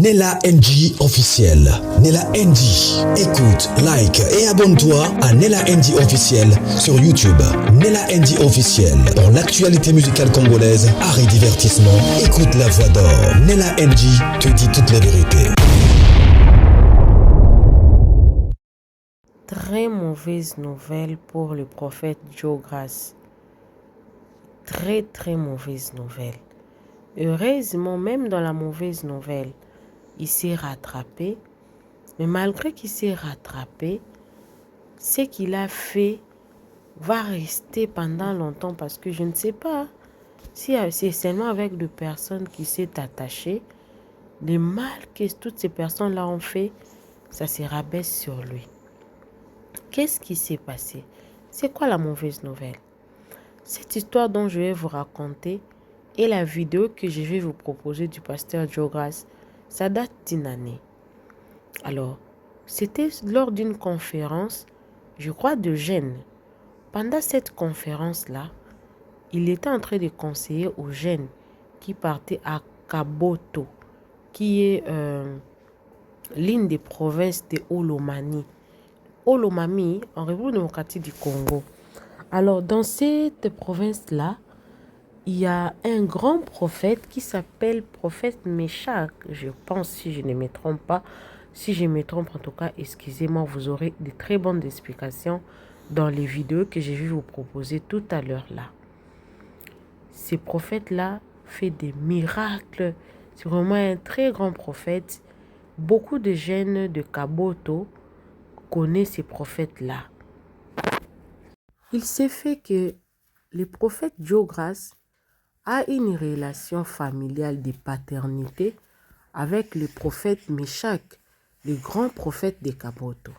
Nella NG officiel. Nella NG. Écoute, like et abonne-toi à Nella NG officiel sur YouTube. Nella NG officiel. Pour l'actualité musicale congolaise, art et divertissement, écoute la voix d'or. Nella NG te dit toute la vérité. Très mauvaise nouvelle pour le prophète Joe Grace. Très mauvaise nouvelle. Heureusement, même dans la mauvaise nouvelle, il s'est rattrapé. Mais malgré qu'il s'est rattrapé, ce qu'il a fait va rester pendant longtemps parce que je ne sais pas si c'est seulement avec des personnes qui s'est attachées. Le mal que toutes ces personnes-là ont fait, ça se rabaisse sur lui. Qu'est-ce qui s'est passé? C'est quoi la mauvaise nouvelle? Cette histoire dont je vais vous raconter et la vidéo que je vais vous proposer du pasteur Joe Grace, ça date d'une année. Alors, c'était lors d'une conférence, je crois de jeunes. Pendant cette conférence-là, il était en train de conseiller aux jeunes qui partaient à Kaboto, qui est l'une des provinces de Olomami. Olomami, en République démocratique du Congo. Alors, dans cette province-là, il y a un grand prophète qui s'appelle prophète Meshach, je pense, si je ne me trompe pas. Si je me trompe, en tout cas, excusez-moi, vous aurez de très bonnes explications dans les vidéos que je vais vous proposer tout à l'heure là. Ce prophète-là fait des miracles. C'est vraiment un très grand prophète. Beaucoup de jeunes de Kaboto connaissent ces prophètes-là. Il s'est fait que le prophète Joe Grace a une relation familiale de paternité avec le prophète Meshach, le grand prophète de Kaboto.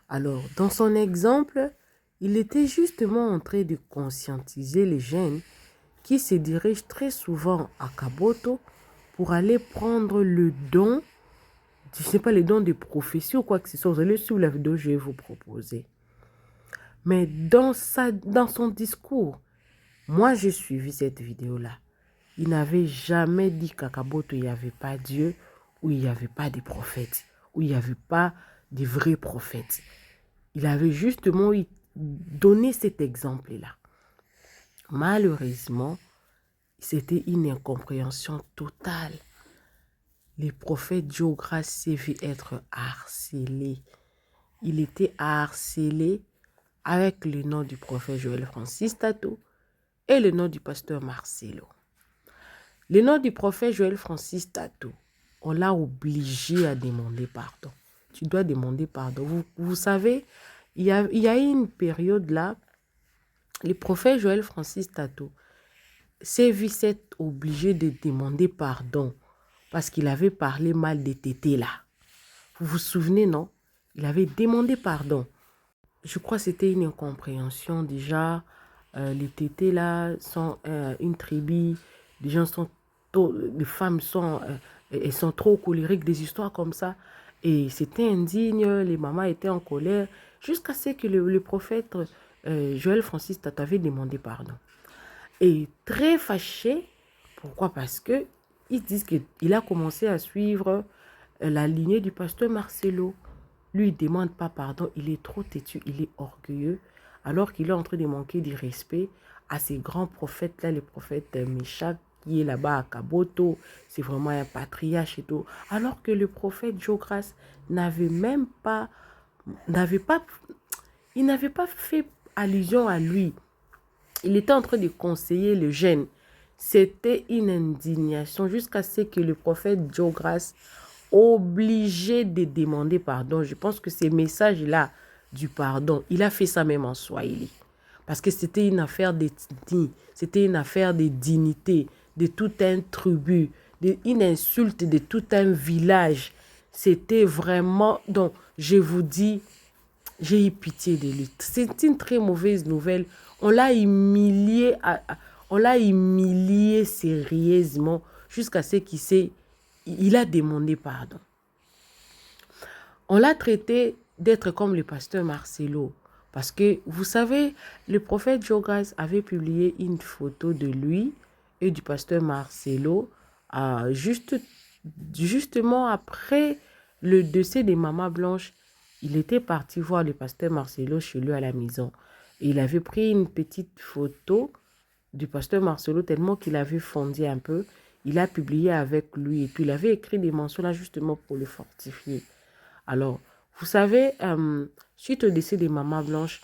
Alors, dans son exemple, il était justement en train de conscientiser les jeunes qui se dirigent très souvent à Kaboto pour aller prendre le don, je ne sais pas, le don de prophétie ou quoi que ce soit. Vous allez suivre la vidéo que je vais vous proposer. Mais dans son discours, moi j'ai suivi cette vidéo-là. Il n'avait jamais dit qu'à Kaboto, il n'y avait pas Dieu, ou il n'y avait pas de prophètes, ou il n'y avait pas de vrais prophètes. Il avait justement donné cet exemple-là. Malheureusement, c'était une incompréhension totale. Le prophète Joe Grace s'est vu être harcelé. Il était harcelé avec le nom du prophète Joël Francis Tato et le nom du pasteur Marcelo. Le nom du prophète Joël Francis Tato, on l'a obligé à demander pardon. Tu dois demander pardon. Vous savez, il y a une période là, le prophète Joël Francis Tato s'est vu s'être obligé de demander pardon parce qu'il avait parlé mal des tétés là. Vous vous souvenez, non? Il avait demandé pardon. Je crois que c'était une incompréhension déjà. Les tétés là sont une tribu. Les femmes elles sont trop colériques, des histoires comme ça. Et c'était indigne, les mamans étaient en colère. Jusqu'à ce que le prophète Joël Francis Tato avait demandé pardon. Et très fâché. Pourquoi? Parce que ils disent qu'il a commencé à suivre la lignée du pasteur Marcelo. Lui, il ne demande pas pardon, il est trop têtu, il est orgueilleux, alors qu'il est en train de manquer du respect à ces grands prophètes-là, le prophète Meshach, qui est là-bas à Kaboto, c'est vraiment un patriarche et tout. Alors que le prophète Joe Grace n'avait pas fait allusion à lui. Il était en train de conseiller le jeune. C'était une indignation jusqu'à ce que le prophète Joe Grace obligé de demander pardon. Je pense que ces messages-là du pardon, il a fait ça même en Swahili. Parce que c'était une affaire d'ethnie, c'était une affaire de dignité, de tout un tribu, une insulte de tout un village. C'était vraiment... Donc, je vous dis, j'ai eu pitié de lui. C'est une très mauvaise nouvelle. On l'a humilié sérieusement jusqu'à ce qu'il a demandé pardon. On l'a traité d'être comme le pasteur Marcelo. Parce que, vous savez, le prophète Joe Grace avait publié une photo de lui et du pasteur Marcelo juste justement après le décès de Maman Blanche, il était parti voir le pasteur Marcelo chez lui à la maison. Et il avait pris une petite photo du pasteur Marcelo tellement qu'il avait fondi un peu. Il a publié avec lui et puis il avait écrit des mentions là justement pour le fortifier. Alors, vous savez, suite au décès de Maman Blanche,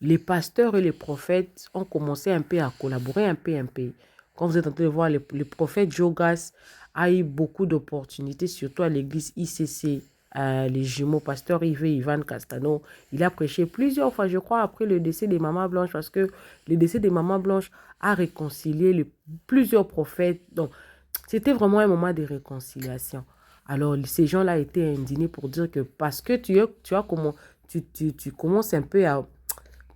les pasteurs et les prophètes ont commencé un peu à collaborer un peu. Quand vous êtes en train de voir, le prophète Jogas a eu beaucoup d'opportunités, surtout à l'église ICC, les jumeaux, pasteur Yves et Ivan Castano. Il a prêché plusieurs fois, je crois, après le décès de Maman Blanche, parce que le décès de Maman Blanche a réconcilié plusieurs prophètes. Donc, c'était vraiment un moment de réconciliation. Alors, ces gens-là étaient indignés pour dire que parce que tu commences un peu à...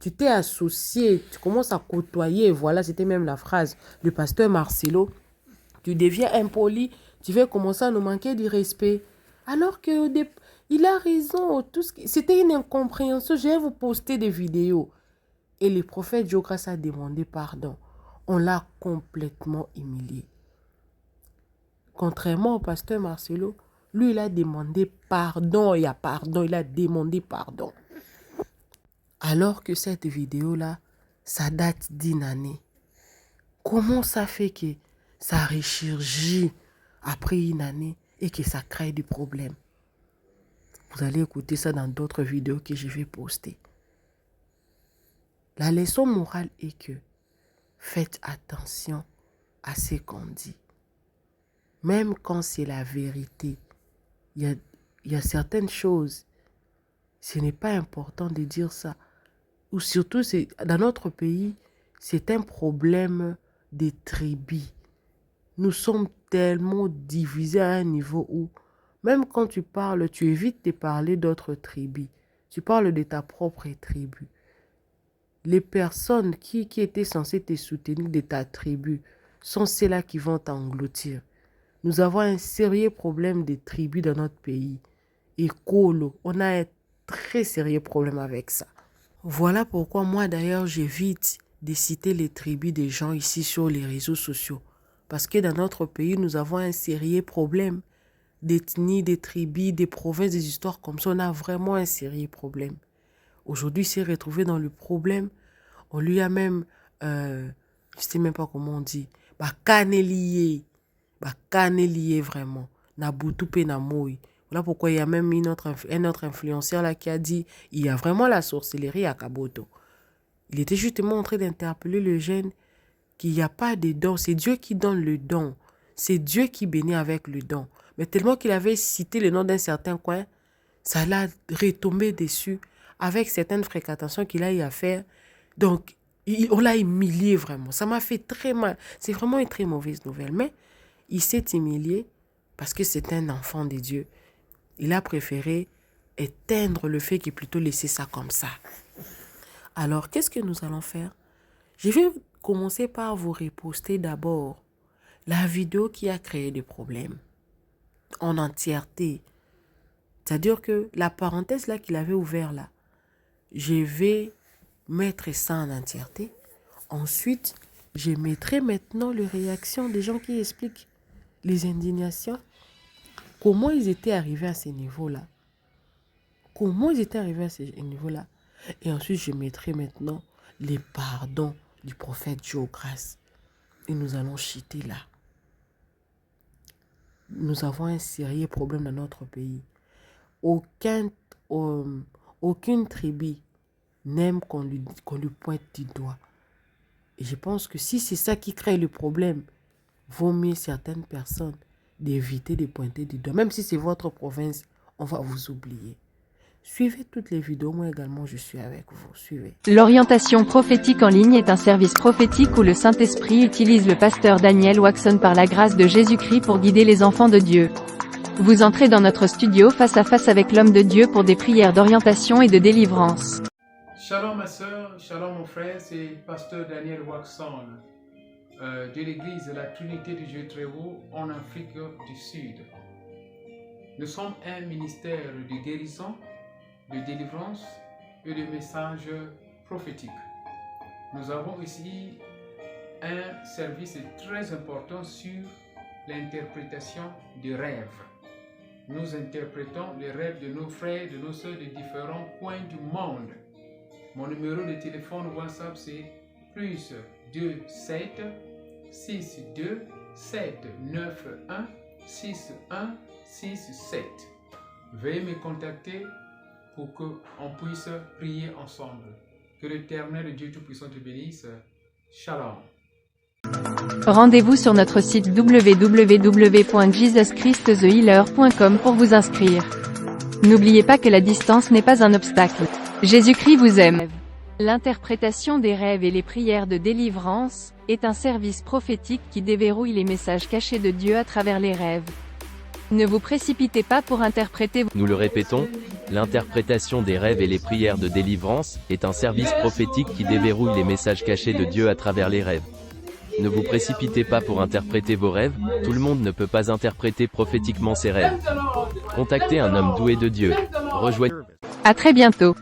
Tu t'es associé, tu commences à côtoyer, voilà, c'était même la phrase, le pasteur Marcelo, tu deviens impoli, tu vas commencer à nous manquer du respect. Alors que il a raison, c'était une incompréhension. Je vais vous poster des vidéos. Et le prophète Jogras a demandé pardon. On l'a complètement humilié. Contrairement au pasteur Marcelo, lui, il a demandé pardon. Il y a pardon, il a demandé pardon. Alors que cette vidéo-là, ça date d'une année. Comment ça fait que ça ressurgit après une année et que ça crée des problèmes? Vous allez écouter ça dans d'autres vidéos que je vais poster. La leçon morale est que faites attention à ce qu'on dit. Même quand c'est la vérité, il y a certaines choses, ce n'est pas important de dire ça. Ou surtout, dans notre pays, c'est un problème des tribus. Nous sommes tellement divisés à un niveau où, même quand tu parles, tu évites de parler d'autres tribus. Tu parles de ta propre tribu. Les personnes qui étaient censées te soutenir de ta tribu sont celles-là qui vont t'engloutir. Nous avons un sérieux problème de tribus dans notre pays. Et Kolo, on a un très sérieux problème avec ça. Voilà pourquoi moi d'ailleurs j'évite de citer les tribus des gens ici sur les réseaux sociaux. Parce que dans notre pays, nous avons un sérieux problème d'ethnie, des tribus, des provinces, des histoires comme ça. On a vraiment un sérieux problème. Aujourd'hui, il s'est retrouvé dans le problème. On lui a même, je ne sais même pas comment on dit, canelier vraiment. Nabutupe Namoui. Voilà pourquoi il y a même un autre influenceur là qui a dit il y a vraiment la sorcellerie à Kaboto. Il était justement en train d'interpeller le jeune qu'il n'y a pas de don. C'est Dieu qui donne le don. C'est Dieu qui bénit avec le don. Mais tellement qu'il avait cité le nom d'un certain coin, ça l'a retombé dessus avec certaines fréquentations qu'il a eu à faire. Donc, on l'a humilié vraiment. Ça m'a fait très mal. C'est vraiment une très mauvaise nouvelle. Mais il s'est humilié parce que c'est un enfant de Dieu. Il a préféré éteindre le fait qu'il plutôt laisser ça comme ça. Alors, qu'est-ce que nous allons faire? Je vais commencer par vous reposter d'abord la vidéo qui a créé des problèmes en entièreté. C'est-à-dire que la parenthèse là qu'il avait ouvert là, je vais mettre ça en entièreté. Ensuite, je mettrai maintenant les réactions des gens qui expliquent les indignations. Comment ils étaient arrivés à ce niveau-là? Comment ils étaient arrivés à ce niveau-là? Et ensuite, je mettrai maintenant les pardons du prophète Jogras. Et nous allons chiter là. Nous avons un sérieux problème dans notre pays. Aucune tribu n'aime qu'on lui pointe du doigt. Et je pense que si c'est ça qui crée le problème, vaut mieux certaines personnes d'éviter de pointer du doigt. Même si c'est votre province, on va vous oublier. Suivez toutes les vidéos, moi également je suis avec vous. Suivez. L'orientation prophétique en ligne est un service prophétique où le Saint-Esprit utilise le pasteur Daniel Waxon par la grâce de Jésus-Christ pour guider les enfants de Dieu. Vous entrez dans notre studio face à face avec l'homme de Dieu pour des prières d'orientation et de délivrance. Shalom ma soeur, shalom mon frère, c'est pasteur Daniel Waxon de l'église de la Trinité du Dieu très haut en Afrique du Sud. Nous sommes un ministère de guérison, de délivrance et de messages prophétiques. Nous avons ici un service très important sur l'interprétation des rêves. Nous interprétons les rêves de nos frères, de nos soeurs de différents coins du monde. Mon numéro de téléphone WhatsApp c'est plus 27 62 791 6167. Veuillez me contacter pour qu'on puisse prier ensemble. Que l'Éternel Dieu Tout-Puissant te bénisse. Shalom. Rendez-vous sur notre site www.jesuschristthehealer.com pour vous inscrire. N'oubliez pas que la distance n'est pas un obstacle. Jésus-Christ vous aime. L'interprétation des rêves et les prières de délivrance est un service prophétique qui déverrouille les messages cachés de Dieu à travers les rêves. Ne vous précipitez pas pour interpréter. Nous le répétons, l'interprétation des rêves et les prières de délivrance est un service prophétique qui déverrouille les messages cachés de Dieu à travers les rêves. Ne vous précipitez pas pour interpréter vos rêves, tout le monde ne peut pas interpréter prophétiquement ses rêves. Contactez un homme doué de Dieu. Rejoignez. À très bientôt.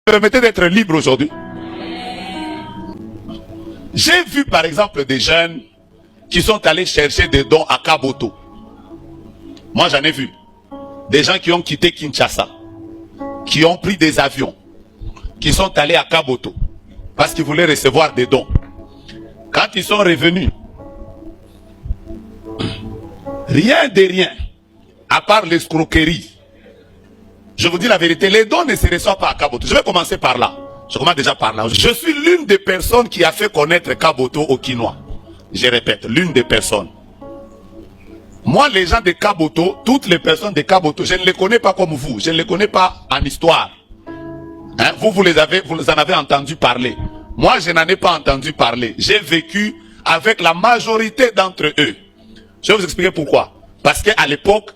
Permettez d'être libre aujourd'hui. J'ai vu par exemple des jeunes qui sont allés chercher des dons à Kaboto. Moi j'en ai vu. Des gens qui ont quitté Kinshasa, qui ont pris des avions, qui sont allés à Kaboto parce qu'ils voulaient recevoir des dons. Quand ils sont revenus, rien de rien, à part l'escroquerie. Je vous dis la vérité, les dons ne se reçoivent pas à Kaboto. Je vais commencer par là. Je commence déjà par là. Je suis l'une des personnes qui a fait connaître Kaboto aux Kinois. Je répète, l'une des personnes. Moi, les gens de Kaboto, toutes les personnes de Kaboto, je ne les connais pas comme vous. Je ne les connais pas en histoire. Hein? Vous en avez entendu parler. Moi, je n'en ai pas entendu parler. J'ai vécu avec la majorité d'entre eux. Je vais vous expliquer pourquoi. Parce qu'à l'époque,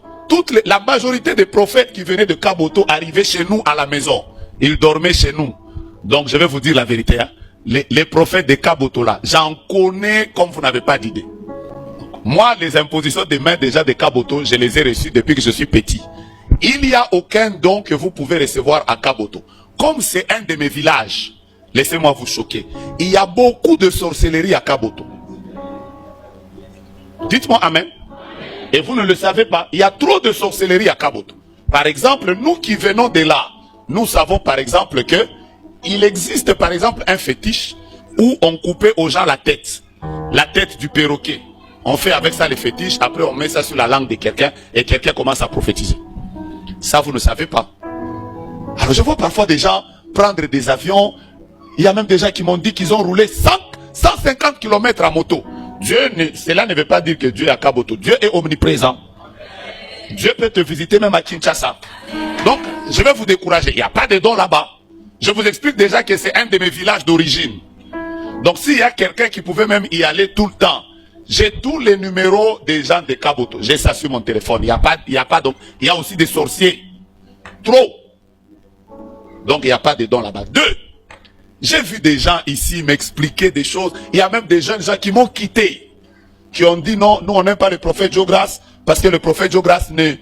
la majorité des prophètes qui venaient de Kaboto arrivaient chez nous à la maison. Ils dormaient chez nous. Donc, je vais vous dire la vérité. Hein. Les prophètes de Kaboto là, j'en connais comme vous n'avez pas d'idée. Moi, les impositions de main déjà de Kaboto, je les ai reçues depuis que je suis petit. Il n'y a aucun don que vous pouvez recevoir à Kaboto. Comme c'est un de mes villages, laissez-moi vous choquer. Il y a beaucoup de sorcellerie à Kaboto. Dites-moi amen. Et vous ne le savez pas, il y a trop de sorcellerie à Kaboto. Par exemple, nous qui venons de là, nous savons par exemple que il existe par exemple un fétiche où on coupait aux gens la tête du perroquet. On fait avec ça les fétiches, après on met ça sur la langue de quelqu'un et quelqu'un commence à prophétiser. Ça vous ne savez pas. Alors je vois parfois des gens prendre des avions. Il y a même des gens qui m'ont dit qu'ils ont roulé 150 km à moto. Cela ne veut pas dire que Dieu est à Kaboto. Dieu est omniprésent. Dieu peut te visiter même à Kinshasa. Donc je vais vous décourager. Il n'y a pas de dons là-bas. Je vous explique déjà que c'est un de mes villages d'origine. Donc s'il y a quelqu'un qui pouvait même y aller tout le temps, j'ai tous les numéros des gens de Kaboto. J'ai ça sur mon téléphone. Il y a aussi des sorciers. Trop. Donc il n'y a pas de dons là-bas. 2. J'ai vu des gens ici m'expliquer des choses. Il y a même des jeunes gens qui m'ont quitté. Qui ont dit non, nous on n'aime pas le prophète Jogras parce que le prophète Jogras ne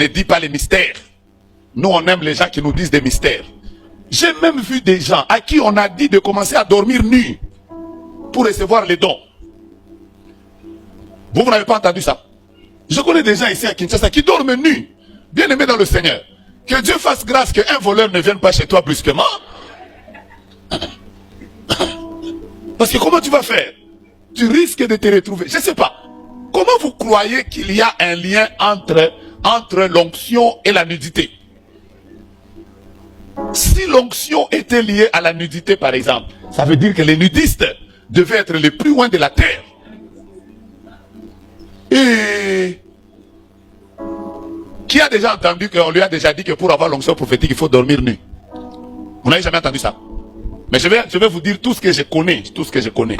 dit pas les mystères. Nous on aime les gens qui nous disent des mystères. J'ai même vu des gens à qui on a dit de commencer à dormir nus pour recevoir les dons. Vous n'avez pas entendu ça? Je connais des gens ici à Kinshasa qui dorment nus, bien aimés dans le Seigneur. Que Dieu fasse grâce qu'un voleur ne vienne pas chez toi brusquement. Parce que comment tu vas faire? Tu risques de te retrouver. Je ne sais pas. Comment vous croyez qu'il y a un lien entre l'onction et la nudité? Si l'onction était liée à la nudité, par exemple, ça veut dire que les nudistes devaient être les plus loin de la terre. Et qui a déjà entendu qu'on lui a déjà dit que pour avoir l'onction prophétique, il faut dormir nu? Vous n'avez jamais entendu ça? Mais je vais vous dire tout ce que je connais. Tout ce que je connais.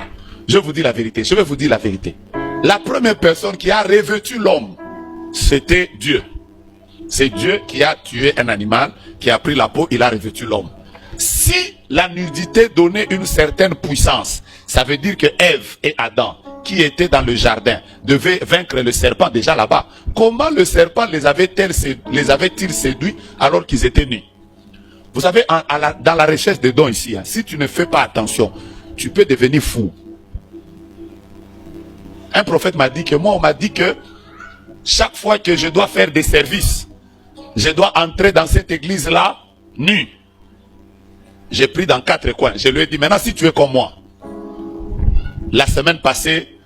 Je vous dis la vérité. Je vais vous dire la vérité. La première personne qui a revêtu l'homme, c'était Dieu. C'est Dieu qui a tué un animal, qui a pris la peau, il a revêtu l'homme. Si la nudité donnait une certaine puissance, ça veut dire que Ève et Adam, qui étaient dans le jardin, devaient vaincre le serpent déjà là-bas. Comment le serpent les avait-il séduits alors qu'ils étaient nus? Vous savez, dans la recherche des dons ici, si tu ne fais pas attention, tu peux devenir fou. Un prophète m'a dit que moi, on m'a dit que chaque fois que je dois faire des services, je dois entrer dans cette église-là nu. J'ai pris dans 4 coins. Je lui ai dit, maintenant si tu es comme moi. La semaine passée,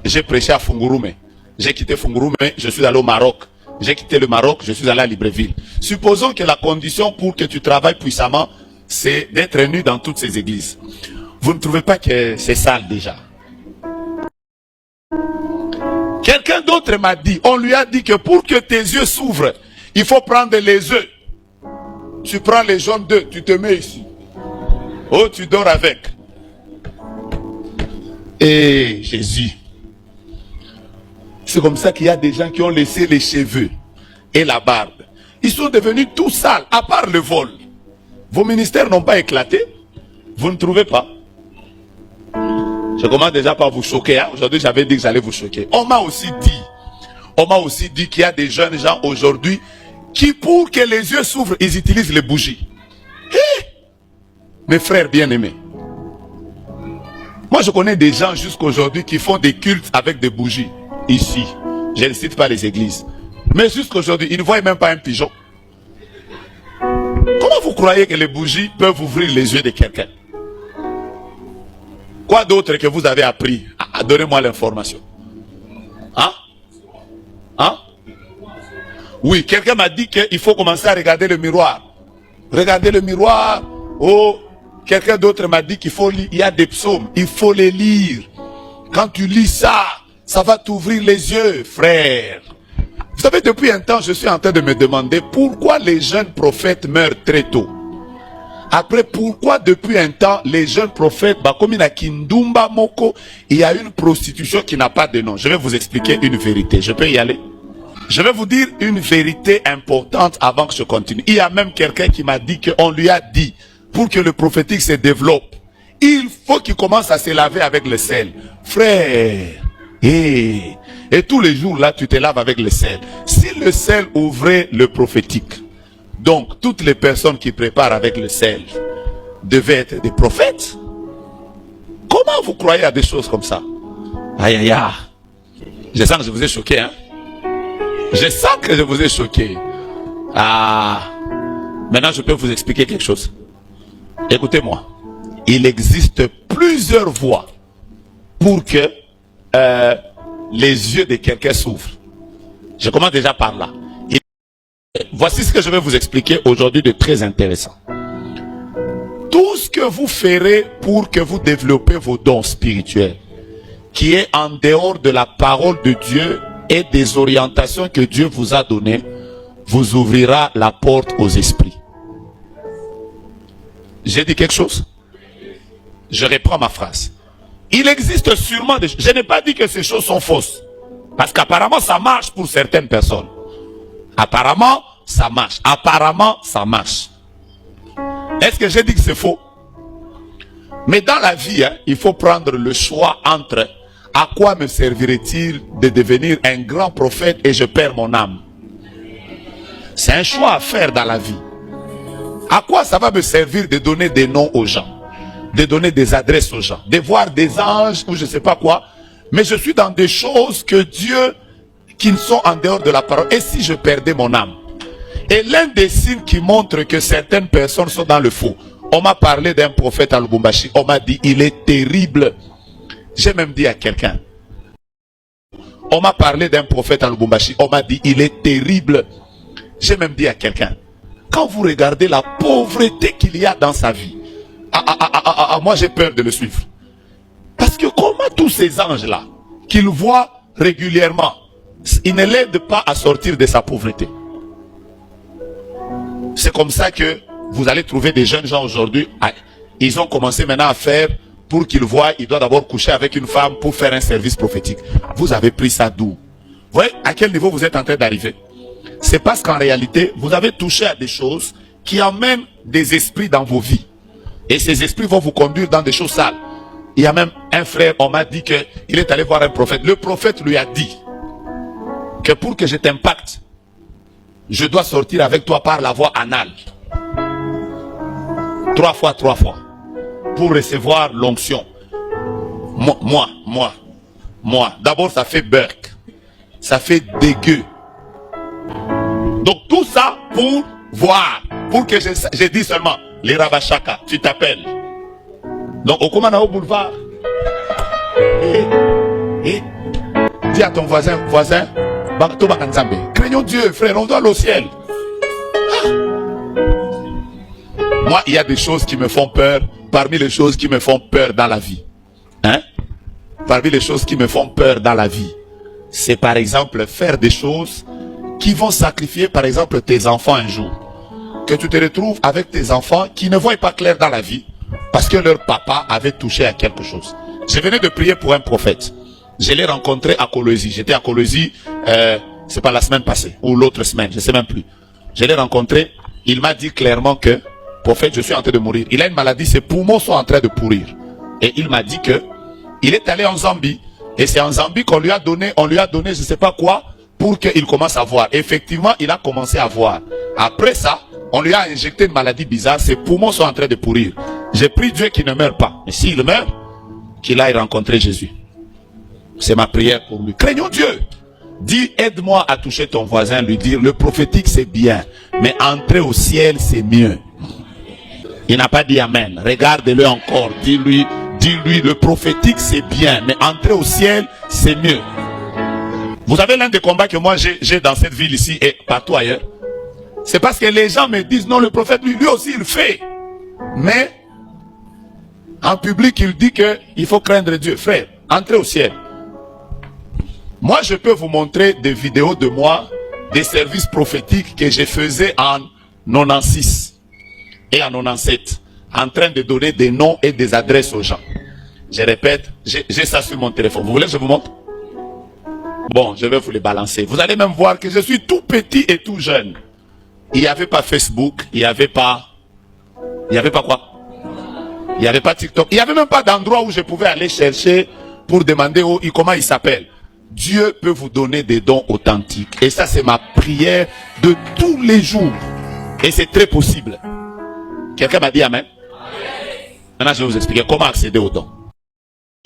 j'ai prêché à Fungurume. J'ai quitté Fungurume, je suis allé au Maroc. J'ai quitté le Maroc, je suis allé à Libreville. Supposons que la condition pour que tu travailles puissamment, c'est d'être nu dans toutes ces églises. Vous ne trouvez pas que c'est sale déjà? Quelqu'un d'autre m'a dit, on lui a dit que pour que tes yeux s'ouvrent, il faut prendre les œufs. Tu prends les jaunes d'œufs, tu te mets ici. Oh, tu dors avec. Et Jésus. C'est comme ça qu'il y a des gens qui ont laissé les cheveux et la barbe. Ils sont devenus tout sales, à part le vol. Vos ministères n'ont pas éclaté. Vous ne trouvez pas? Je commence déjà par vous choquer. Hein? Aujourd'hui, j'avais dit que j'allais vous choquer. On m'a aussi dit qu'il y a des jeunes gens aujourd'hui qui, pour que les yeux s'ouvrent, ils utilisent les bougies. Mes frères bien-aimés. Moi, je connais des gens jusqu'aujourd'hui qui font des cultes avec des bougies. Ici. Je ne cite pas les églises. Mais jusqu'aujourd'hui, ils ne voient même pas un pigeon. Comment vous croyez que les bougies peuvent ouvrir les yeux de quelqu'un? Quoi d'autre que vous avez appris? Donnez-moi l'information. Hein? Hein? Oui, quelqu'un m'a dit qu'il faut commencer à regarder le miroir. Regardez le miroir. Oh, quelqu'un d'autre m'a dit qu'il faut lire. Il y a des psaumes, il faut les lire. Quand tu lis ça, ça va t'ouvrir les yeux, frère. Vous savez, depuis un temps, je suis en train de me demander pourquoi les jeunes prophètes meurent très tôt. Après, pourquoi depuis un temps, les jeunes prophètes, comme il y a Kindumba Moko, il y a une prostitution qui n'a pas de nom. Je vais vous expliquer une vérité. Je peux y aller? Je vais vous dire une vérité importante avant que je continue. Il y a même quelqu'un qui m'a dit qu'on lui a dit, pour que le prophétique se développe, il faut qu'il commence à se laver avec le sel. Frère, et tous les jours là, tu te laves avec le sel. Si le sel ouvrait le prophétique, donc toutes les personnes qui préparent avec le sel devaient être des prophètes. Comment vous croyez à des choses comme ça? Aïe aïe aïe. Je sens que je vous ai choqué, hein? Je sens que je vous ai choqué. Ah. Maintenant, je peux vous expliquer quelque chose. Écoutez-moi. Il existe plusieurs voies pour que les yeux de quelqu'un s'ouvrent. Je commence déjà par là. Voici ce que je vais vous expliquer aujourd'hui de très intéressant. Tout ce que vous ferez pour que vous développez vos dons spirituels, qui est en dehors de la parole de Dieu et des orientations que Dieu vous a données, vous ouvrira la porte aux esprits. J'ai dit quelque chose? Je reprends ma phrase. Il existe sûrement des choses. Je n'ai pas dit que ces choses sont fausses. Parce qu'apparemment, ça marche pour certaines personnes. Apparemment, ça marche. Apparemment, ça marche. Est-ce que j'ai dit que c'est faux? Mais dans la vie, il faut prendre le choix entre à quoi me servirait-il de devenir un grand prophète et je perds mon âme. C'est un choix à faire dans la vie. À quoi ça va me servir de donner des noms aux gens, de donner des adresses aux gens, de voir des anges ou je ne sais pas quoi, mais je suis dans des choses que Dieu, qui sont en dehors de la parole. Et si je perdais mon âme? Et l'un des signes qui montre que certaines personnes sont dans le faux. On m'a parlé d'un prophète à Lubumbashi. On m'a dit, il est terrible. J'ai même dit à quelqu'un. On m'a parlé d'un prophète à Lubumbashi. On m'a dit, il est terrible. J'ai même dit à quelqu'un. Quand vous regardez la pauvreté qu'il y a dans sa vie, moi j'ai peur de le suivre. Parce que comment tous ces anges-là, qu'il voit régulièrement, ils ne l'aident pas à sortir de sa pauvreté. C'est comme ça que vous allez trouver des jeunes gens aujourd'hui, ils ont commencé maintenant à faire, pour qu'ils voient, ils doivent d'abord coucher avec une femme pour faire un service prophétique. Vous avez pris ça d'où? Vous voyez à quel niveau vous êtes en train d'arriver? C'est parce qu'en réalité, vous avez touché à des choses qui amènent des esprits dans vos vies. Et ces esprits vont vous conduire dans des choses sales. Il y a même un frère, on m'a dit qu'il est allé voir un prophète. Le prophète lui a dit que pour que je t'impacte, je dois sortir avec toi par la voie anale. 3 fois. Pour recevoir l'onction. Moi. Moi, d'abord, ça fait burk. Ça fait dégueu. Donc, tout ça pour voir. Pour que je dise seulement, les Rabachaka, tu t'appelles. Donc, au Komana au boulevard. Et dis à ton voisin, craignons Dieu, frère, on doit aller au ciel. Ah. Moi, il y a des choses qui me font peur, parmi les choses qui me font peur dans la vie. Hein? Parmi les choses qui me font peur dans la vie, c'est par exemple faire des choses qui vont sacrifier par exemple tes enfants un jour. Que tu te retrouves avec tes enfants qui ne voient pas clair dans la vie parce que leur papa avait touché à quelque chose. Je venais de prier pour un prophète. Je l'ai rencontré à Colosie. J'étais à Colosie, c'est pas la semaine passée ou l'autre semaine, je sais même plus. Je l'ai rencontré, il m'a dit clairement que, prophète, je suis en train de mourir. Il a une maladie, ses poumons sont en train de pourrir. Et il m'a dit que il est allé en Zambie. Et c'est en Zambie qu'on lui a donné, je sais pas quoi, pour qu'il commence à voir. Effectivement, il a commencé à voir. Après ça, on lui a injecté une maladie bizarre, ses poumons sont en train de pourrir. J'ai prié Dieu qu'il ne meure pas. Mais s'il meurt, qu'il aille rencontrer Jésus. C'est ma prière pour lui. Craignons Dieu. Dis, aide-moi à toucher ton voisin, lui dire, le prophétique c'est bien, mais entrer au ciel c'est mieux. Il n'a pas dit amen. Regarde-le encore. Dis-lui, le prophétique c'est bien, mais entrer au ciel c'est mieux. Vous savez l'un des combats que moi j'ai dans cette ville ici et partout ailleurs. C'est parce que les gens me disent, non, le prophète lui aussi il fait. Mais, en public il dit qu'il faut craindre Dieu. Frère, entrez au ciel. Moi je peux vous montrer des vidéos de moi, des services prophétiques que je faisais en 96 et en 97. En train de donner des noms et des adresses aux gens. Je répète, j'ai ça sur mon téléphone. Vous voulez que je vous montre? Bon, je vais vous les balancer. Vous allez même voir que je suis tout petit et tout jeune. Il n'y avait pas Facebook, il n'y avait pas quoi? Il n'y avait pas TikTok. Il n'y avait même pas d'endroit où je pouvais aller chercher pour demander comment il s'appelle. Dieu peut vous donner des dons authentiques. Et ça, c'est ma prière de tous les jours. Et c'est très possible. Quelqu'un m'a dit amen? Maintenant, je vais vous expliquer comment accéder aux dons.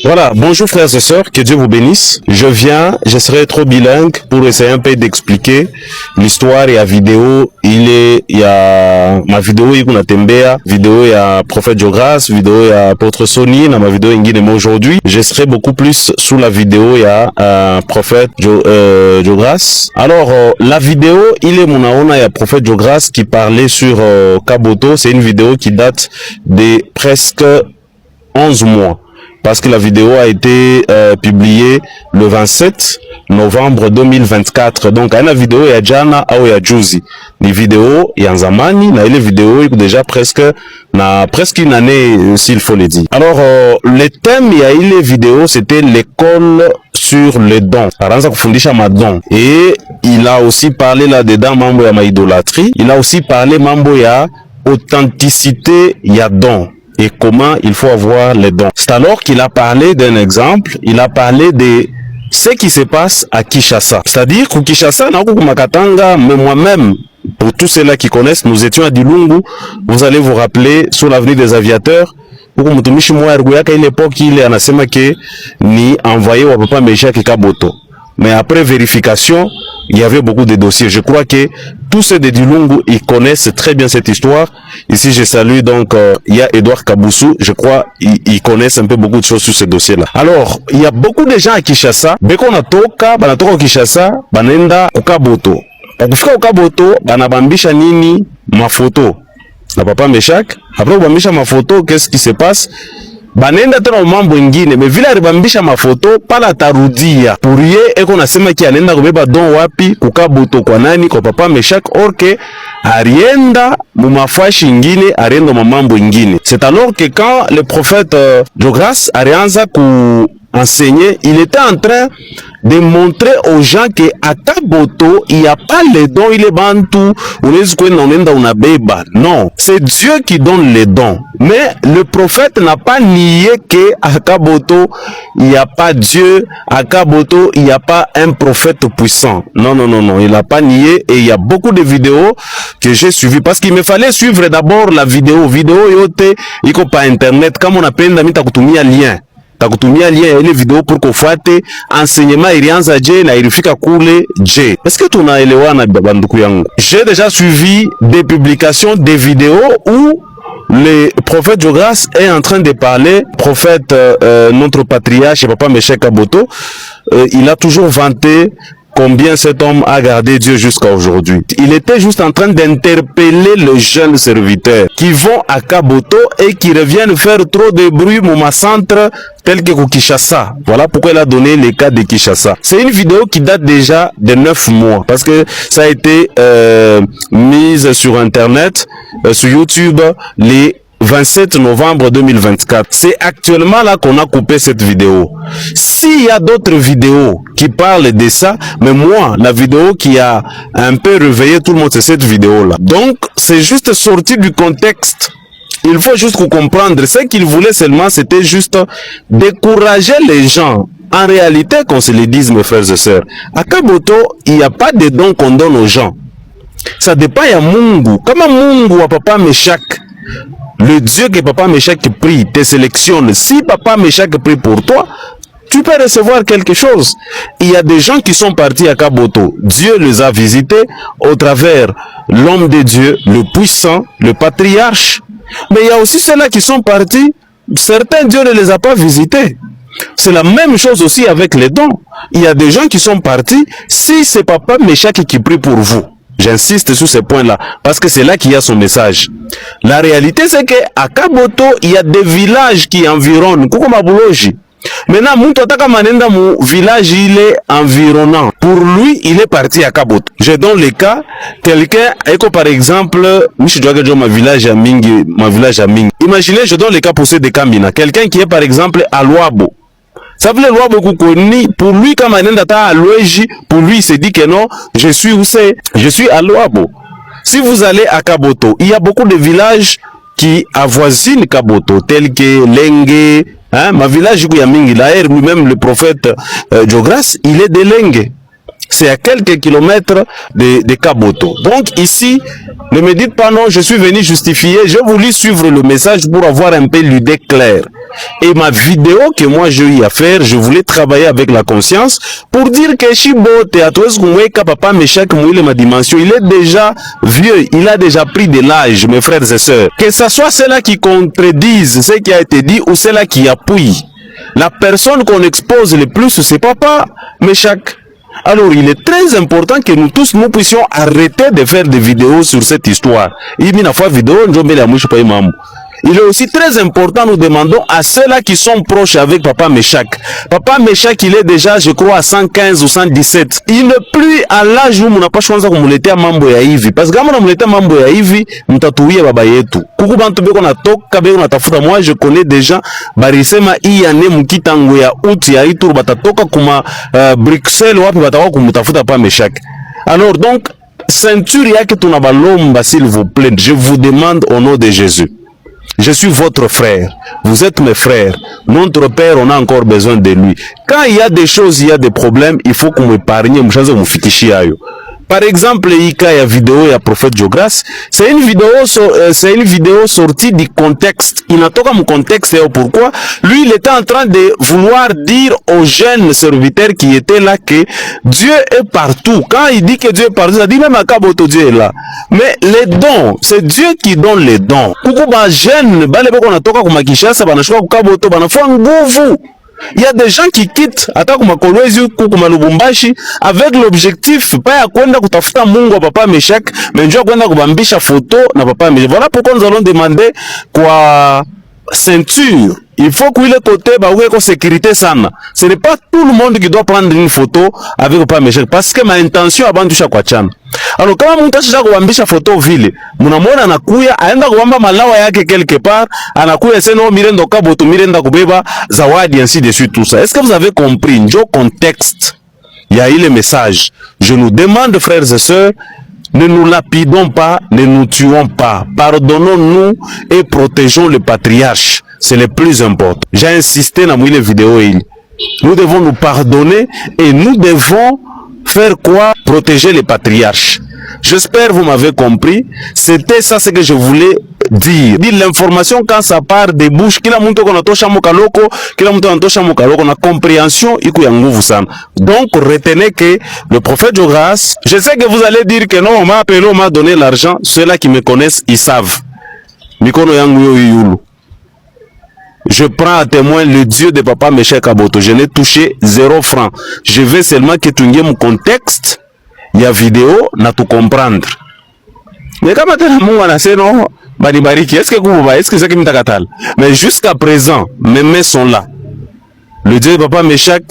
Voilà, bonjour frères et sœurs, que Dieu vous bénisse. Je serai trop bilingue pour essayer un peu d'expliquer l'histoire et la vidéo. Il y a ma vidéo Ikunatembea, vidéo ya prophète Jogras, vidéo ya apôtre Sony, na ma vidéo ingine aujourd'hui. Je serai beaucoup plus sous la vidéo ya prophète Jogras. Alors, la vidéo, il est monaona ya prophète Jogras qui parlait sur Kaboto. C'est une vidéo qui date de presque 11 mois. Parce que la vidéo a été publiée le 27 novembre 2024. Donc, une vidéo ya jana ou ya juzi. Ni vidéo ya nzamani, na ile vidéo déjà presque une année, s'il faut le dire. Alors, le thème ya ile vidéo, c'était l'école sur les dons. Aranza kufundisha madon. Et il a aussi parlé là-dedans mambo ya maidolâtrie. Il a aussi parlé mambo ya authenticité ya don. Et comment il faut avoir les dons. C'est alors qu'il a parlé d'un exemple, il a parlé de ce qui se passe à Kinshasa. C'est-à-dire qu'au Kinshasa, mais moi-même, pour tous ceux-là qui connaissent, nous étions à Dilungu, vous allez vous rappeler, sur l'avenue des aviateurs, où mtumishi mwa ergoyaka ile époque ile anasema ke ni envoyé wa papa Meshaki Kaboto. Mais après vérification, il y avait beaucoup de dossiers. Je crois que tous ceux de Dilungu, ils connaissent très bien cette histoire. Ici, je salue donc, il y a Edouard Kaboussou. Je crois, ils connaissent un peu beaucoup de choses sur ce dossier-là. Alors, il y a beaucoup de gens à Kinshasa. Beko banatoka Kinshasa, banenda Kaboto. Kufika Kaboto, banabambisha nini? Mafoto. Na papa Meshak. Après, bambisha mafoto, qu'est-ce qui se passe? Banenda tena mambo ingine, mais vile alibambisha mafoto pala tarudia purie eko nasema ki anenda kubeba don wapi kukabuto kwa nani kwa papa Meshak orke arienda mumafashi ingine arienda mambo ingine. C'est alors que quand le prophète Jogras arianza ku enseigner, il était en train de montrer aux gens que à Kaboto, il n'y a pas les dons, il est bantou, non, c'est Dieu qui donne les dons. Mais le prophète n'a pas nié que à Kaboto, il n'y a pas Dieu, à Kaboto, il n'y a pas un prophète puissant. Non, il n'a pas nié et il y a beaucoup de vidéos que j'ai suivies parce qu'il me fallait suivre d'abord la vidéo yote, iko pa internet, comme on appelle, namita kutumia lien. takutumia lien ya ile video pour kufuate enseignement ilianza je na ilifika kule je. Est-ce que tunaelewana banduku yangu? J'ai déjà suivi des publications, des vidéos où le prophète Diogras est en train de parler, prophète, notre patriarche, Papa Meshek Kaboto, il a toujours vanté combien cet homme a gardé Dieu jusqu'à aujourd'hui. Il était juste en train d'interpeller les jeunes serviteurs qui vont à Kaboto et qui reviennent faire trop de bruit au centre tel que Kinshasa. Voilà pourquoi il a donné le cas de Kinshasa. C'est une vidéo qui date déjà de 9 mois parce que ça a été mise sur Internet, sur YouTube, les 27 novembre 2024. C'est actuellement là qu'on a coupé cette vidéo. S'il y a d'autres vidéos qui parlent de ça, mais moi, la vidéo qui a un peu réveillé tout le monde, c'est cette vidéo-là. Donc, c'est juste sorti du contexte. Il faut juste comprendre. Ce qu'il voulait seulement, c'était juste décourager les gens. En réalité, qu'on se le dise, mes frères et sœurs, à Kaboto, il n'y a pas de dons qu'on donne aux gens. Ça dépend à Mungu. Comme Mungu à Papa Meshak, le Dieu que Papa Meshak prie te sélectionne. Si Papa Meshak prie pour toi, tu peux recevoir quelque chose. Il y a des gens qui sont partis à Kaboto. Dieu les a visités au travers l'homme de Dieu, le puissant, le patriarche. Mais il y a aussi ceux-là qui sont partis. Certains, Dieu ne les a pas visités. C'est la même chose aussi avec les dons. Il y a des gens qui sont partis. Si c'est Papa Meshak qui prie pour vous, j'insiste sur ce point-là, parce que c'est là qu'il y a son message. La réalité, c'est qu'à Kaboto, il y a des villages qui environnent. Kuko Mabuloji. Maintenant, Moutotaka Manenda, mon village, il est environnant. Pour lui, il est parti à Kaboto. Je donne le cas, quelqu'un, par exemple, ma village à Mingi. Imaginez, je donne le cas pour ceux de Kambina. Quelqu'un qui est, par exemple, à Luabo. Ça veut dire pour lui, comme Manenda à Lueji, pour lui, il se dit que non, je suis où c'est? Je suis à Luabo. Si vous allez à Kaboto, il y a beaucoup de villages qui avoisinent Kaboto, tels que Lengue, hein, ma village Mingi, l'air, lui-même le prophète Diogras, il est de Lengue. C'est à quelques kilomètres de Kaboto. Donc ici, ne me dites pas non, je suis venu justifier, j'ai voulu suivre le message pour avoir un peu l'idée claire. Et ma vidéo que moi j'ai eu à faire, je voulais travailler avec la conscience pour dire que Shibo Théâtreuse Kumweka Papa Meshak Mouile ma dimension, il est déjà vieux, il a déjà pris de l'âge, mes frères et sœurs. Que ce soit ceux-là qui contredisent ce qui a été dit ou ceux-là qui appuient. La personne qu'on expose le plus, c'est Papa Meshak. Alors, il est très important que nous tous, nous puissions arrêter de faire des vidéos sur cette histoire. Il est aussi très important, nous demandons à ceux-là qui sont proches avec Papa Meshak. Papa Meshak, il est déjà, je crois, à 115 ou 117. Il n'est plus à l'âge où on n'a pas choisi de mouleter mambo ya hivi. Parce que quand on a mouleté mambo ya hivi, on tatouye baba yetu. Kuku bantu beko na toka beko na tafuta. Moi, je connais déjà, barisema iyane mukitango ya uti ya ituru batatoka kuma Bruxelles wapi batawa kumutafuta Papa Meshak. Alors donc, ceinture yake tunabalomba, s'il vous plaît. Je vous demande au nom de Jésus. Je suis votre frère, vous êtes mes frères, notre père, on a encore besoin de lui. Quand il y a des choses, il y a des problèmes, il faut qu'on m'épargne, par exemple, il y a une vidéo, il y a prophète Diogras, c'est une vidéo sortie du contexte. Il n'a pas comme contexte, et pourquoi? Lui, il était en train de vouloir dire aux jeunes serviteurs qui étaient là que Dieu est partout. Quand il dit que Dieu est partout, ça dit même à Kaboto, Dieu est là. Mais les dons, c'est Dieu qui donne les dons. Coucou, bah, jeunes, bah, les gens qui ont toka comme Kinshasa, bah, n'achouka Kaboto, bah, n'afou un gouvou. Il y a des gens qui quittent avec l'objectif pas ya kwenda kutafuta Mungu wa Papa Meshak, mais njoo kwenda kubambisha photo na Papa Meshak. Voilà pourquoi nous allons demander quoi ceinture. Il faut qu'il ait côté bah sécurité sana. Ce n'est pas tout le monde qui doit prendre une photo avec Papa Meshak parce que ma intention avant de chaque chana. Alors kama mtu asha kuambisha photo vile, mnamwona anakuya aenda kuamba malawa yake quelque part, anakuya seno mirendo Kaboto mirenda kubeba zawadi ainsi de suite tout ça. Est-ce que vous avez compris njo contexte? Il y a eu le message. Je nous demande, frères et sœurs, ne nous lapidons pas, ne nous tuons pas. Pardonnons-nous et protégeons le patriarche. C'est le plus important. J'ai insisté dans les vidéos. Nous devons nous pardonner et nous devons faire quoi? Protéger les patriarches. J'espère que vous m'avez compris. C'était ça ce que je voulais dire. Dire l'information quand ça part des bouches, kila mtu konatosha mukaloko, kila mtu anatosha mukaloko, na compréhension iku ya nguvu sana. Donc retenez que le prophète Jograce, je sais que vous allez dire que non, on m'a appelé, on m'a donné l'argent. Ceux-là qui me connaissent, ils savent. Mikono yangu yo yulu. Je prends à témoin le Dieu de Papa Meshak Kaboto. Je n'ai touché 0 franc. Je veux seulement que tu aies mon contexte. Il y a vidéo, na tout comprendre. Mais comme tu as dit, non, est-ce que c'est qui me. Mais jusqu'à présent, mes mains sont là. Le Dieu de Papa Meshak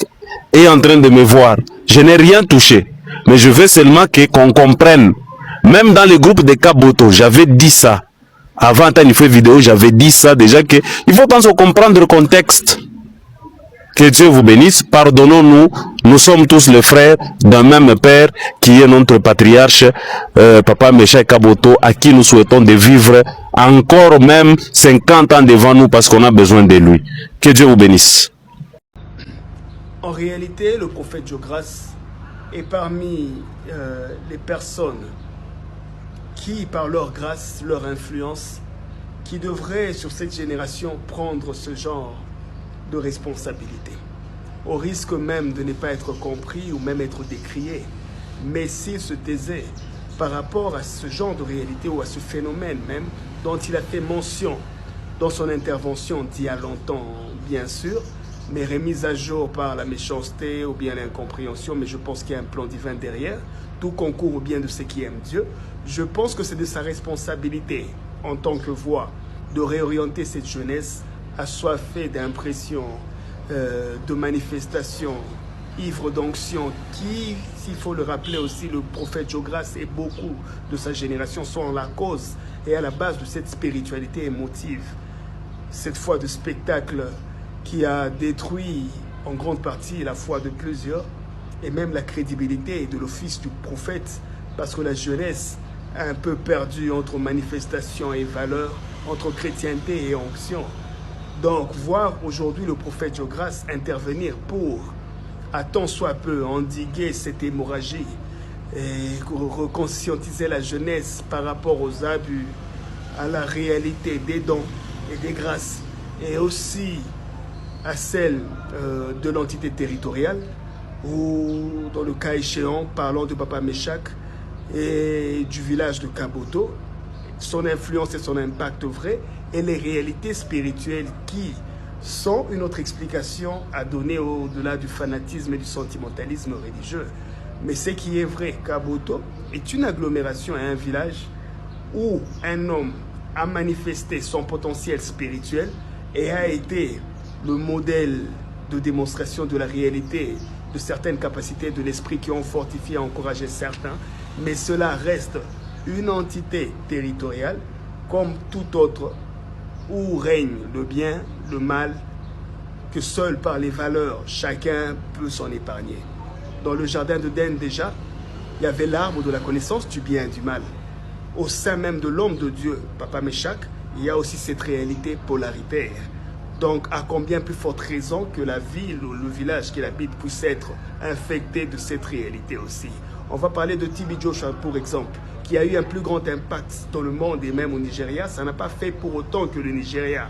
est en train de me voir. Je n'ai rien touché. Mais je veux seulement qu'on comprenne. Même dans le groupe de Kaboto, j'avais dit ça. Avant une fois vidéo, j'avais dit ça déjà, que il faut penser comprendre le contexte. Que Dieu vous bénisse. Pardonnons-nous. Nous sommes tous les frères d'un même père qui est notre patriarche, Papa Meshak Kaboto, à qui nous souhaitons de vivre encore même 50 ans devant nous parce qu'on a besoin de lui. Que Dieu vous bénisse. En réalité, le prophète Jograce est parmi les personnes qui, par leur grâce, leur influence, qui devraient sur cette génération prendre ce genre de responsabilité, au risque même de ne pas être compris ou même être décrié. Mais s'il se taisait par rapport à ce genre de réalité ou à ce phénomène même dont il a fait mention dans son intervention d'il y a longtemps, bien sûr, mais remise à jour par la méchanceté ou bien l'incompréhension, mais je pense qu'il y a un plan divin derrière, tout concourt au bien de ceux qui aiment Dieu. Je pense que c'est de sa responsabilité en tant que voix de réorienter cette jeunesse assoiffée d'impressions, de manifestations, ivre d'onction, qui, s'il faut le rappeler aussi, le prophète Jograce et beaucoup de sa génération sont la cause et à la base de cette spiritualité émotive, cette foi de spectacle qui a détruit en grande partie la foi de plusieurs et même la crédibilité de l'office du prophète, parce que la jeunesse a un peu perdu entre manifestation et valeur, entre chrétienté et onction. Donc voir aujourd'hui le prophète Jograce intervenir pour, à tant soit peu, endiguer cette hémorragie et reconscientiser la jeunesse par rapport aux abus, à la réalité des dons et des grâces, et aussi à celle de l'entité territoriale, ou dans le cas échéant, parlons de Papa Meshak et du village de Kaboto, son influence et son impact vrai, et les réalités spirituelles qui sont une autre explication à donner au-delà du fanatisme et du sentimentalisme religieux. Mais ce qui est vrai, Kaboto est une agglomération et un village où un homme a manifesté son potentiel spirituel et a été le modèle de démonstration de la réalité de certaines capacités de l'esprit qui ont fortifié et encouragé certains, mais cela reste une entité territoriale comme tout autre où règne le bien, le mal, que seul par les valeurs chacun peut s'en épargner. Dans le jardin d'Éden déjà, il y avait l'arbre de la connaissance du bien et du mal. Au sein même de l'homme de Dieu, Papa Meshak, il y a aussi cette réalité polaritaire. Donc, à combien plus forte raison que la ville ou le village qu'il habite puisse être infecté de cette réalité aussi. On va parler de TB Joshua, pour exemple, qui a eu un plus grand impact dans le monde et même au Nigeria. Ça n'a pas fait pour autant que le Nigeria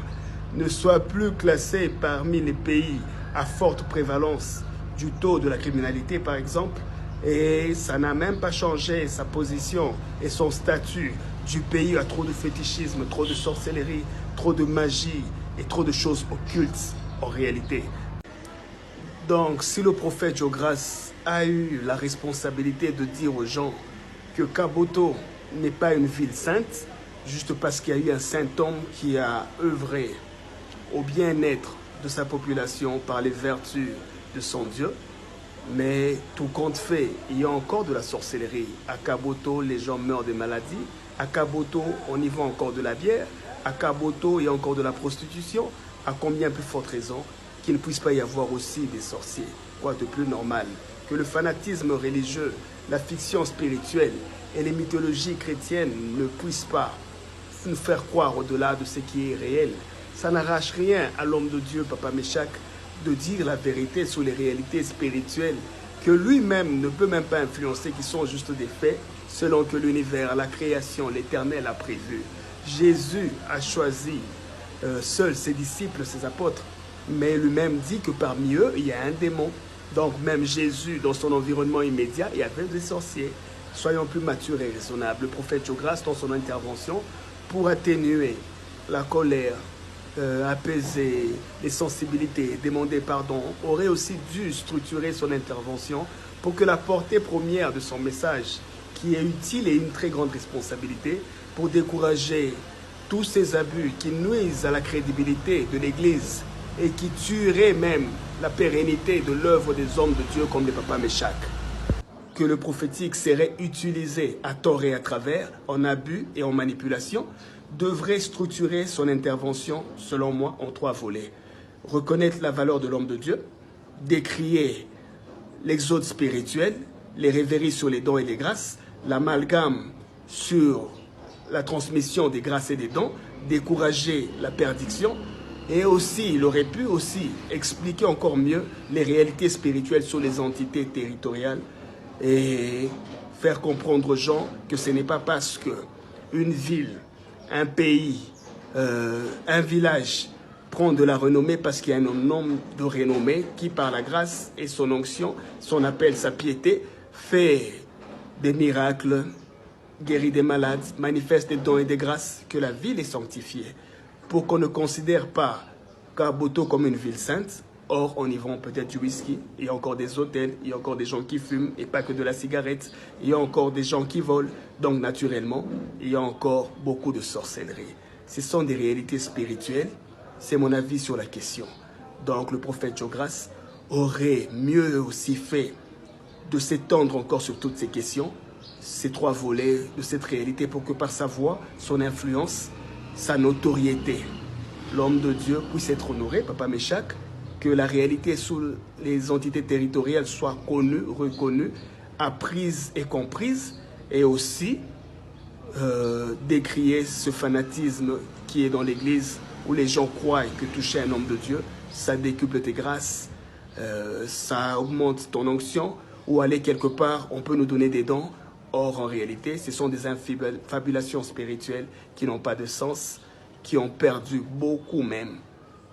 ne soit plus classé parmi les pays à forte prévalence du taux de la criminalité, par exemple. Et ça n'a même pas changé sa position et son statut du pays à trop de fétichisme, trop de sorcellerie, trop de magie et trop de choses occultes en réalité. Donc, si le prophète Jograce a eu la responsabilité de dire aux gens que Kaboto n'est pas une ville sainte, juste parce qu'il y a eu un saint homme qui a œuvré au bien-être de sa population par les vertus de son Dieu, mais tout compte fait, il y a encore de la sorcellerie. À Kaboto, les gens meurent de maladies. À Kaboto, on y vend encore de la bière. À Kaboto, il y a encore de la prostitution. À combien plus forte raison qu'il ne puisse pas y avoir aussi des sorciers? Quoi de plus normal que le fanatisme religieux, la fiction spirituelle et les mythologies chrétiennes ne puissent pas nous faire croire au-delà de ce qui est réel? Ça n'arrache rien à l'homme de Dieu, Papa Meshak, de dire la vérité sur les réalités spirituelles que lui-même ne peut même pas influencer, qui sont juste des faits selon que l'univers, la création, l'Éternel a prévu. Jésus a choisi seuls ses disciples, ses apôtres, mais lui-même dit que parmi eux, il y a un démon. Donc même Jésus, dans son environnement immédiat, il y avait des sorciers. Soyons plus matures et raisonnables. Le prophète Jogras, dans son intervention, pour atténuer la colère, apaiser les sensibilités, demander pardon, aurait aussi dû structurer son intervention pour que la portée première de son message, qui est utile et une très grande responsabilité, pour décourager tous ces abus qui nuisent à la crédibilité de l'Église et qui tueraient même la pérennité de l'œuvre des hommes de Dieu comme les papas Meshach. Que le prophétique serait utilisé à tort et à travers, en abus et en manipulation, devrait structurer son intervention, selon moi, en 3 volets. Reconnaître la valeur de l'homme de Dieu, décrier l'exode spirituel, les rêveries sur les dons et les grâces, l'amalgame sur la transmission des grâces et des dons, décourager la perdition, et aussi, il aurait pu aussi expliquer encore mieux les réalités spirituelles sur les entités territoriales et faire comprendre aux gens que ce n'est pas parce qu'une ville, un pays, un village prend de la renommée parce qu'il y a un homme de renommée qui, par la grâce et son onction, son appel, sa piété, fait des miracles, guérit des malades, manifeste des dons et des grâces, que la ville est sanctifiée. Pour qu'on ne considère pas Kaboto comme une ville sainte. Or, on y vend peut-être du whisky, il y a encore des hôtels, il y a encore des gens qui fument et pas que de la cigarette, il y a encore des gens qui volent. Donc, naturellement, il y a encore beaucoup de sorcellerie. Ce sont des réalités spirituelles, c'est mon avis sur la question. Donc, le prophète Jogras aurait mieux aussi fait de s'étendre encore sur toutes ces questions, ces 3 volets de cette réalité, pour que par sa voix, son influence, sa notoriété, l'homme de Dieu puisse être honoré, Papa Meshach, que la réalité sous les entités territoriales soit connue, reconnue, apprise et comprise, et aussi décrier ce fanatisme qui est dans l'Église, où les gens croient que toucher un homme de Dieu, ça décuple tes grâces, ça augmente ton onction, ou aller quelque part, on peut nous donner des dons. Or, en réalité, ce sont des infabulations spirituelles qui n'ont pas de sens, qui ont perdu beaucoup même,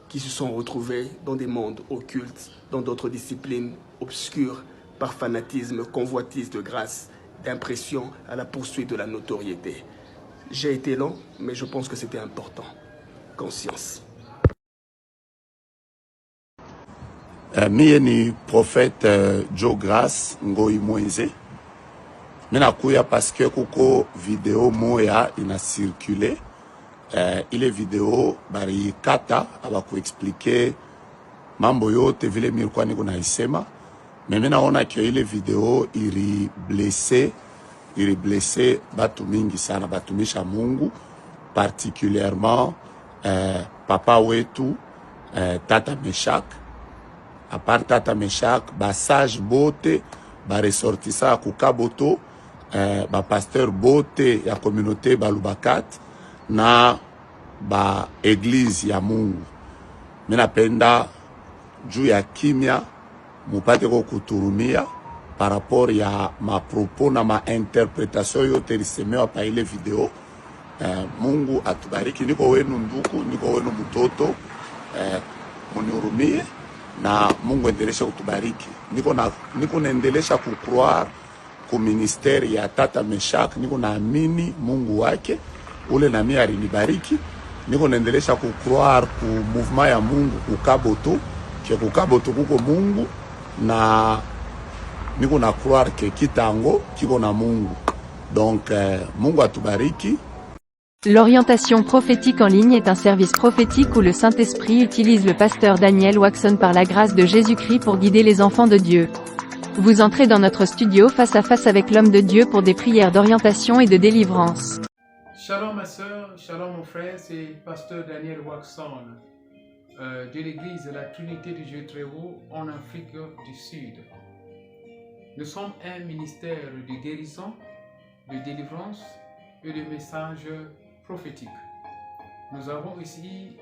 qui se sont retrouvés dans des mondes occultes, dans d'autres disciplines obscures, par fanatisme, convoitise de grâce, d'impression à la poursuite de la notoriété. J'ai été long, mais je pense que c'était important. Conscience. Mie ni prophète Jogras Ngoi Moise. Mina kuya parce que kuko vidéo moya ina circulé. Ile vidéo bari kata abaku expliquer mambo yote vile milikuwa niko naisema. Mimi naona que ile vidéo iri blessé batu mingi sana, batumisha Mungu, particulièrement papa wetu Tata Meshach. À part Tata Meshach, basage bote ba ressortissa ku Kaboto, ba pasteur bote ya communauté balubakat na ba église ya Mungu. Mina penda juu ya kimya mupate ko kuturumia par rapport ya ma propos na ma interpretation yote lisemewa pa ile video. Mungu atubariki, niko wenu nduku, niko wenu mtoto, munihurumie na Mungu endelesha kutubariki. Niko naendelesha kucroire ku ministeri ya Tata Meshach, niko naamini Mungu wake ule na mimi alinibariki. Niko naendelesha kucroire ku mouvement ya Mungu ku Kaboto, ke ku Kaboto kuko Mungu, na niko na croire ke kitango kiko na Mungu. Donc Mungu atubariki. L'orientation prophétique en ligne est un service prophétique où le Saint-Esprit utilise le pasteur Daniel Waxon par la grâce de Jésus-Christ pour guider les enfants de Dieu. Vous entrez dans notre studio face à face avec l'homme de Dieu pour des prières d'orientation et de délivrance. Shalom ma soeur, shalom mon frère, c'est pasteur Daniel Waxon de l'église de la Trinité du Dieu très haut en Afrique du Sud. Nous sommes un ministère de guérison, de délivrance et de messages prophétiques. Nous avons ici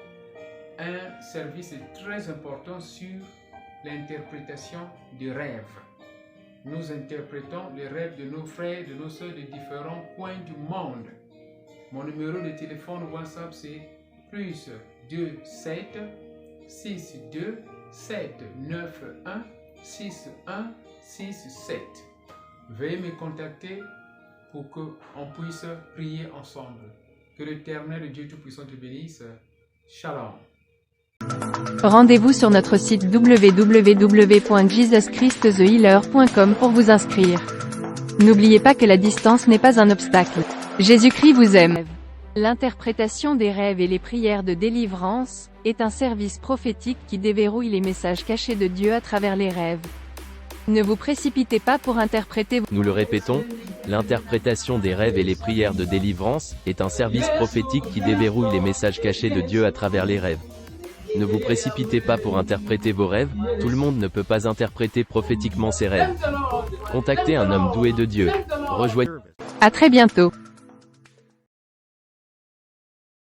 un service très important sur l'interprétation des rêves. nous interprétons les rêves de nos frères, de nos soeurs de différents coins du monde. Mon numéro de téléphone WhatsApp c'est plus 27 62 791 6167. Veuillez me contacter pour qu'on puisse prier ensemble. Que l'Éternel de Dieu Tout-Puissant te bénisse. Shalom. Rendez-vous sur notre site www.jesuschristthehealer.com pour vous inscrire. N'oubliez pas que la distance n'est pas un obstacle. Jésus-Christ vous aime. L'interprétation des rêves et les prières de délivrance est un service prophétique qui déverrouille les messages cachés de Dieu à travers les rêves. Ne vous précipitez pas pour interpréter. Nous le répétons, l'interprétation des rêves et les prières de délivrance est un service prophétique qui déverrouille les messages cachés de Dieu à travers les rêves. Ne vous précipitez pas pour interpréter vos rêves, tout le monde ne peut pas interpréter prophétiquement ses rêves. Contactez un homme doué de Dieu. Rejoignez. À très bientôt.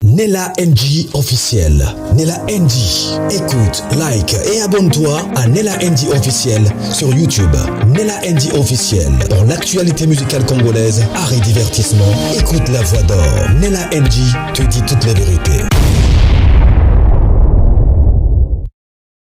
Nella NG officiel. Nella NG. Écoute, like et abonne-toi à Nella NG officiel sur YouTube. Nella NG officiel. Pour l'actualité musicale congolaise, art et divertissement, écoute la voix d'or. Nella NG te dit toutes les vérités.